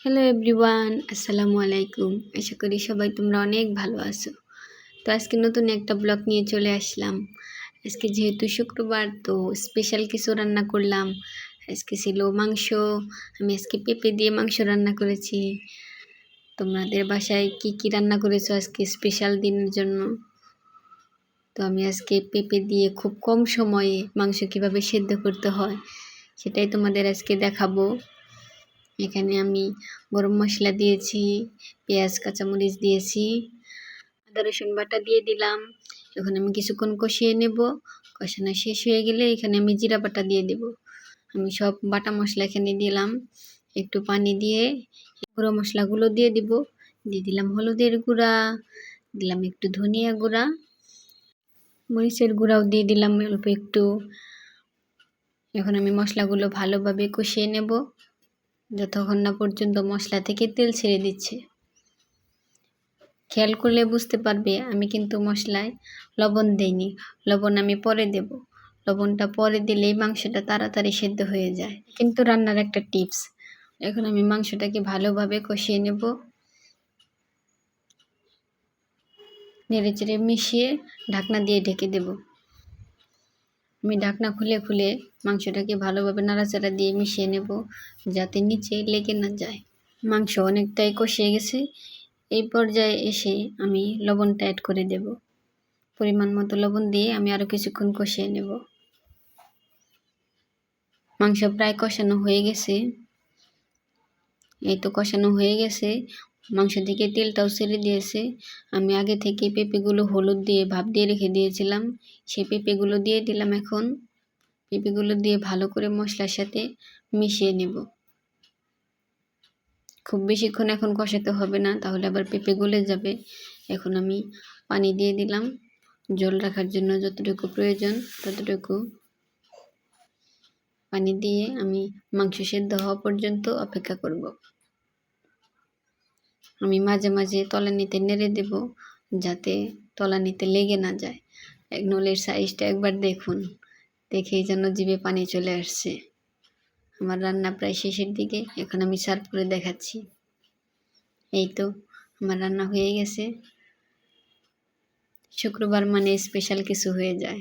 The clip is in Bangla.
হ্যালো এভরিওয়ান, আসসালামু আলাইকুম। আশা করি সবাই তোমরা অনেক ভালো আছো। তো আজকে নতুন একটা ব্লগ নিয়ে চলে আসলাম। আজকে যেহেতু শুক্রবার, তো স্পেশাল কিছু রান্না করলাম। আজকে ছিল মাংস। আমি আজকে পেঁপে দিয়ে মাংস রান্না করেছি। তোমাদের বাসায় কি কি রান্না করেছো আজকে স্পেশাল দিনের জন্য? তো আমি আজকে পেঁপে দিয়ে খুব কম সময়ে মাংস কিভাবে সেদ্ধ করতে হয় সেটাই তোমাদের আজকে দেখাবো। এখানে আমি গরম মশলা দিয়েছি, পেঁয়াজ কাঁচামরিচ দিয়েছি, আদা রসুন বাটা দিয়ে দিলাম। এখন আমি কিছুক্ষণ কষিয়ে নেব। কষানো শেষ হয়ে গেলে এখানে আমি জিরা বাটা দিয়ে দেব। আমি সব বাটা মশলা এখানে দিলাম। একটু পানি দিয়ে গুঁড়ো মশলাগুলো দিয়ে দিব। দিয়ে দিলাম হলুদের গুঁড়া, দিলাম একটু ধনিয়া গুঁড়া, মরিচের গুঁড়াও দিয়ে দিলাম অল্প একটু। এখন আমি মশলাগুলো ভালোভাবে কষিয়ে নেব যতক্ষণ না পর্যন্ত মশলা থেকে তেল ছেড়ে দিচ্ছে। খেয়াল করলে বুঝতে পারবে আমি কিন্তু মশলায় লবণ দেইনি, লবণ আমি পরে দেব। লবণটা পরে দিলেই মাংসটা তাড়াতাড়ি সেদ্ধ হয়ে যায়, কিন্তু রান্নার একটা টিপস। এখন আমি মাংসটাকে ভালোভাবে কষিয়ে নেব, নেড়েচেড়ে মিশিয়ে ঢাকনা দিয়ে ঢেকে দেব। আমি ঢাকনা খুলে খুলে মাংসটাকে ভালোভাবে নাড়াচাড়া দিয়ে মিশিয়ে নেব যাতে নিচে লেগে না যায়। মাংস অনেকটাই কষিয়ে গেছে। এই পর্যায়ে এসে আমি লবণটা অ্যাড করে দেব। পরিমাণ মতো লবণ দিয়ে আমি আরও কিছুক্ষণ কষিয়ে নেব। মাংস প্রায় কষানো হয়ে গেছে। এই তো কষানো হয়ে গেছে, মাংস থেকে তেলটাও ছেড়ে দিয়েছে। আমি আগে থেকে পেঁপেগুলো হলুদ দিয়ে ভাপ দিয়ে রেখে দিয়েছিলাম, সেই পেঁপেগুলো দিয়ে দিলাম। এখন পেঁপেগুলো দিয়ে ভালো করে মশলার সাথে মিশিয়ে নেব। খুব বেশিক্ষণ এখন কষাতে হবে না, তাহলে আবার পেঁপে গলে যাবে। এখন আমি পানি দিয়ে দিলাম, ঝোল রাখার জন্য যতটুকু প্রয়োজন ততটুকু পানি দিয়ে আমি মাংস সেদ্ধ হওয়া পর্যন্ত অপেক্ষা করব। আমি মাঝে মাঝে তলানিতে নেড়ে দেব যাতে তলানিতে লেগে না যায়। নলের সাইজটা একবার দেখুন, দেখেই যেন জিভে পানি চলে আসছে। আমার রান্না প্রায় শেষের দিকে, এখন আমি সার্ভ করে দেখাচ্ছি। এই তো আমার রান্না হয়ে গেছে। শুক্রবার মানে স্পেশাল কিছু হয়ে যায়।